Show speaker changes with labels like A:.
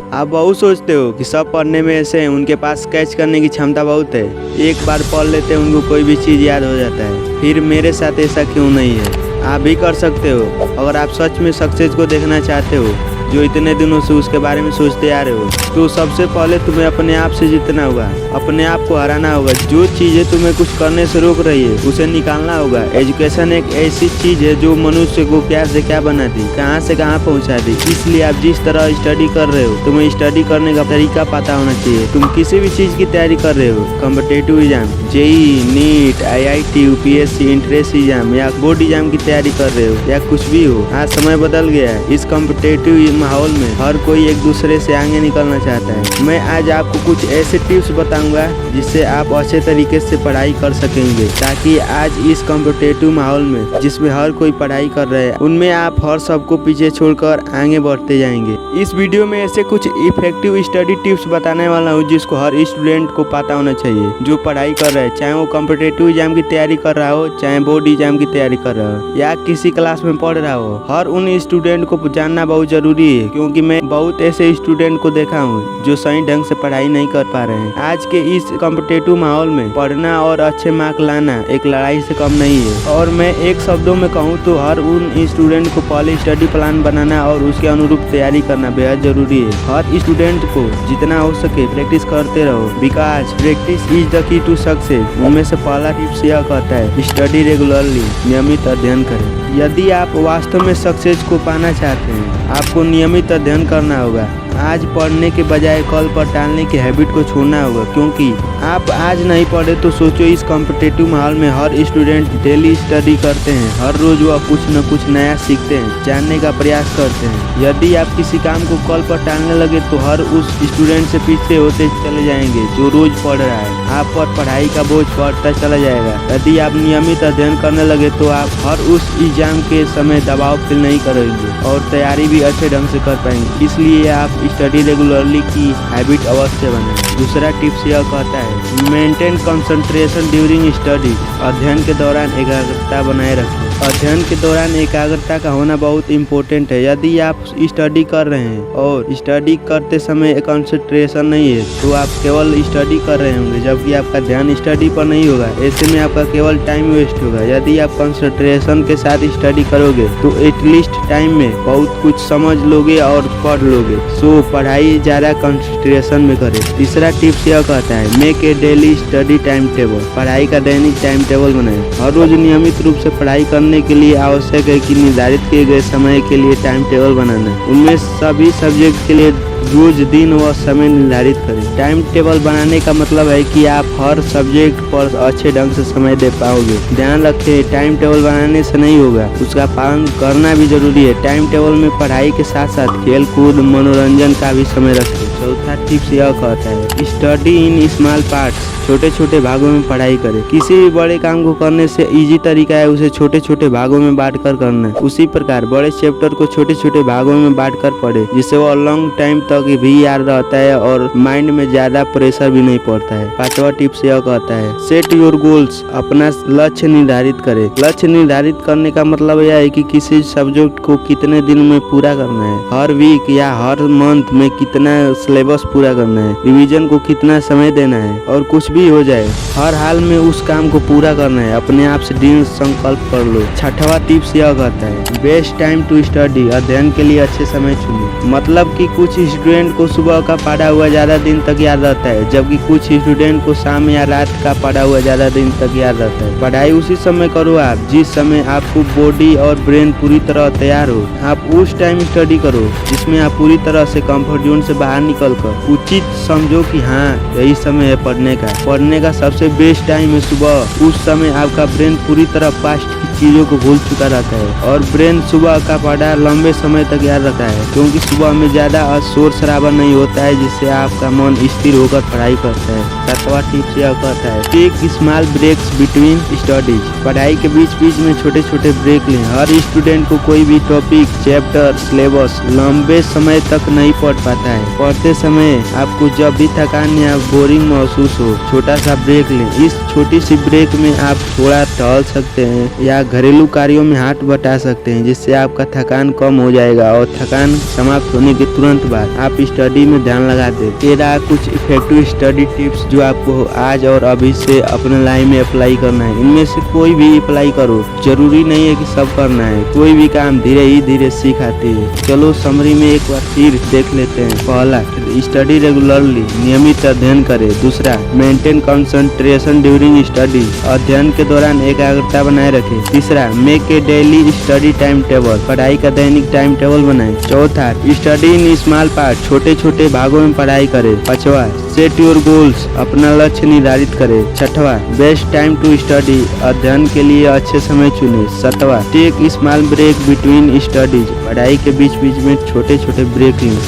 A: आप बहुत सोचते हो कि सब पढ़ने में ऐसे हैं, उनके पास कैच करने की क्षमता बहुत है, एक बार पढ़ लेते हैं उनको कोई भी चीज़ याद हो जाता है। फिर मेरे साथ ऐसा क्यों नहीं है? आप भी कर सकते हो अगर आप सच में सक्सेस को देखना चाहते हो, जो इतने दिनों से उसके बारे में सोचते आ रहे हो। तो सबसे पहले तुम्हें अपने आप से जीतना होगा, अपने आप को हराना होगा। जो चीज़ें तुम्हें कुछ करने से रोक रही है उसे निकालना होगा। एजुकेशन एक ऐसी चीज़ है जो मनुष्य को क्या से क्या बना दी, कहाँ से कहाँ पहुँचा दी। इसलिए आप जिस तरह स्टडी कर रहे हो, तुम्हें स्टडी करने का तरीका पता होना चाहिए। तुम किसी भी चीज़ की तैयारी कर रहे हो, competitive exam, JEE, NEET, IIT, UPSC, entrance exam या बोर्ड एग्जाम की तैयारी कर रहे हो या कुछ भी हो, आज समय बदल गया है। इस कॉम्पिटिटिव माहौल में हर कोई एक दूसरे से आगे निकलना चाहता है। मैं आज आपको कुछ ऐसे टिप्स बताऊंगा जिससे आप अच्छे तरीके से पढ़ाई कर सकेंगे, ताकि आज इस कॉम्पिटिटिव माहौल में जिसमें हर कोई पढ़ाई कर रहे हैं, उनमें आप हर सबको पीछे छोड़कर आगे बढ़ते जाएंगे। इस वीडियो में ऐसे कुछ इफेक्टिव स्टडी टिप्स बताने वाला हूँ जिसको हर स्टूडेंट को पता होना चाहिए जो पढ़ाई कर रहा है, चाहे वो कॉम्पिटिटिव एग्जाम की तैयारी कर रहा हो, चाहे बोर्ड एग्जाम की तैयारी कर रहा हो या किसी क्लास में पढ़ रहा हो। हर उन स्टूडेंट को जानना बहुत जरूरी है, क्योंकि मैं बहुत ऐसे स्टूडेंट को देखा हूँ जो सही ढंग से पढ़ाई नहीं कर पा रहे हैं। आज के इस कॉम्पिटिटिव माहौल में पढ़ना और अच्छे मार्क लाना एक लड़ाई से कम नहीं है। और मैं एक शब्दों में कहूँ तो हर उन स्टूडेंट को पहले स्टडी प्लान बनाना और उसके अनुरूप तैयारी करना बेहद जरूरी है। हर स्टूडेंट को जितना हो सके प्रैक्टिस करते रहो, because practice is the key to success. उनमें से पहला टिप्स यह कहता है स्टडी रेगुलरली, नियमित अध्ययन करें। यदि आप वास्तव में सक्सेस को पाना चाहते हैं, आपको नियमित अध्ययन करना होगा। आज पढ़ने के बजाय कल पर टालने की हैबिट को छोड़ना होगा, क्योंकि आप आज नहीं पढ़े तो सोचो इस कॉम्पिटिटिव माहौल में हर स्टूडेंट डेली स्टडी करते हैं। हर रोज वह कुछ न कुछ नया सीखते हैं, जानने का प्रयास करते हैं। यदि आप किसी काम को कल पर टालने लगे तो हर उस स्टूडेंट से पीछे होते चले जाएंगे जो रोज पढ़ रहा है। आप पर पढ़ाई का बोझ बढ़ता चला जाएगा। यदि आप नियमित अध्ययन करने लगे तो आप हर उस एग्जाम के समय दबाव फील नहीं करेंगे और तैयारी भी अच्छे ढंग से कर पाएंगे। इसलिए आप स्टडी रेगुलरली की हैबिट अवश्य बनाएं। दूसरा टिप्स यह कहता है मेंटेन कंसंट्रेशन ड्यूरिंग स्टडी। अध्ययन के दौरान एकाग्रता बनाए रखें। अध्ययन के दौरान एकाग्रता का होना बहुत इम्पोर्टेंट है। यदि आप स्टडी कर रहे हैं और स्टडी करते समय कंसंट्रेशन नहीं है तो आप केवल स्टडी कर रहे होंगे, जबकि आपका ध्यान स्टडी पर नहीं होगा। ऐसे में आपका केवल टाइम वेस्ट होगा। यदि आप कंसंट्रेशन के साथ स्टडी करोगे तो एटलीस्ट टाइम में बहुत कुछ समझ लोगे और पढ़ लोगे। सो पढ़ाई ज़्यादा कंसंट्रेशन में करें। तीसरा टिप्स यह कहता है make a daily study time table. पढ़ाई का दैनिक टाइम टेबल बनाएं। हर रोज नियमित रूप से पढ़ाई करने के लिए आवश्यक है कि निर्धारित किए गए समय के लिए टाइम टेबल बनाना। उनमें सभी सब्जेक्ट के लिए रोज दिन व समय निर्धारित करें। टाइम टेबल बनाने का मतलब है कि आप हर सब्जेक्ट पर अच्छे ढंग से समय दे पाओगे। ध्यान रखें, टाइम टेबल बनाने से नहीं होगा, उसका पालन करना भी जरूरी है। टाइम टेबल में पढ़ाई के साथ साथ खेल कूद मनोरंजन का भी समय रखें। चौथा टिप्स यह कहता है स्टडी इन स्मॉल पार्ट्स। छोटे छोटे भागों में पढ़ाई करें। किसी भी बड़े काम को करने से इजी तरीका है उसे छोटे छोटे भागों में बांट कर करना। उसी प्रकार बड़े चैप्टर को छोटे छोटे भागों में बांट कर पढ़े, जिससे वो लॉन्ग टाइम तक भी याद रहता है और माइंड में ज्यादा प्रेशर भी नहीं पड़ता है। पांचवा टिप्स यह कहता है सेट योर गोल्स। अपना लक्ष्य निर्धारित करें। लक्ष्य निर्धारित करने का मतलब यह है कि किसी सब्जेक्ट को कितने दिन में पूरा करना है, हर वीक या हर मंथ में कितना सिलेबस पूरा करना है, रिवीजन को कितना समय देना है, और कुछ भी हो जाए हर हाल में उस काम को पूरा करना है। अपने आप से दृढ़ संकल्प कर लो। छठवां टिप्स यह कहता है बेस्ट टाइम टू स्टडी। अध्ययन के लिए अच्छे समय चुनो। मतलब कि कुछ स्टूडेंट को सुबह का पढ़ा हुआ ज्यादा दिन तक याद रहता है, जबकि कुछ स्टूडेंट को शाम या रात का पढ़ा हुआ ज्यादा दिन तक याद रहता है। पढ़ाई उसी समय करो आप जिस समय आपको बॉडी और ब्रेन पूरी तरह तैयार हो। आप उस टाइम स्टडी करो जिसमें आप पूरी तरह से कंफर्ट जोन से बाहर निकल कर उचित समझो कि हाँ यही समय है पढ़ने का। पढ़ने का सबसे बेस्ट टाइम है सुबह। उस समय आपका ब्रेन पूरी तरह पास्ट की चीजों को भूल चुका रहता है और ब्रेन सुबह का पढ़ा लंबे समय तक याद रखता है, क्योंकि सुबह में ज्यादा शोर शराबा नहीं होता है, जिससे आपका मन स्थिर होकर पढ़ाई करता है। 7वां टिप्स यह कहता है, take small breaks between studies. पढ़ाई के बीच बीच में छोटे छोटे ब्रेक लें। हर स्टूडेंट को कोई भी टॉपिक, चैप्टर, सिलेबस लंबे समय तक नहीं पढ़ पाता है। पढ़ते समय आपको जब भी थकान या बोरिंग महसूस हो, छोटा सा ब्रेक लें। इस छोटी सी ब्रेक में आप थोड़ा टहल सकते हैं या घरेलू कार्यों में हाथ बटा सकते हैं, जिससे आपका थकान कम हो जाएगा और थकान समाप्त होने के तुरंत बाद आप स्टडी में ध्यान लगा दें। ये रहा कुछ इफेक्टिव स्टडी टिप्स जो आपको आज और अभी से अपने लाइफ में अप्लाई करना है। इनमें से कोई भी अप्लाई करो, जरूरी नहीं है कि सब करना है। कोई भी काम धीरे ही धीरे सीख आती है। चलो समरी में एक बार फिर देख लेते हैं। पहला, स्टडी रेगुलरली, नियमित अध्ययन करें। दूसरा, मेंटेन कंसंट्रेशन ड्यूरिंग स्टडी, अध्ययन के दौरान एकाग्रता बनाए रखें। तीसरा, make a daily study time table, पढ़ाई का दैनिक टाइम टेबल बनाएं। चौथा, स्टडी इन स्मॉल पार्ट, छोटे छोटे भागों में पढ़ाई करें। पांचवा, सेट योर गोल्स, अपना लक्ष्य निर्धारित करें। छठवा, बेस्ट टाइम टू स्टडी, अध्ययन के लिए अच्छे समय चुनें। सातवां, take small break between studies, पढ़ाई के बीच बीच में छोटे छोटे ब्रेक लें।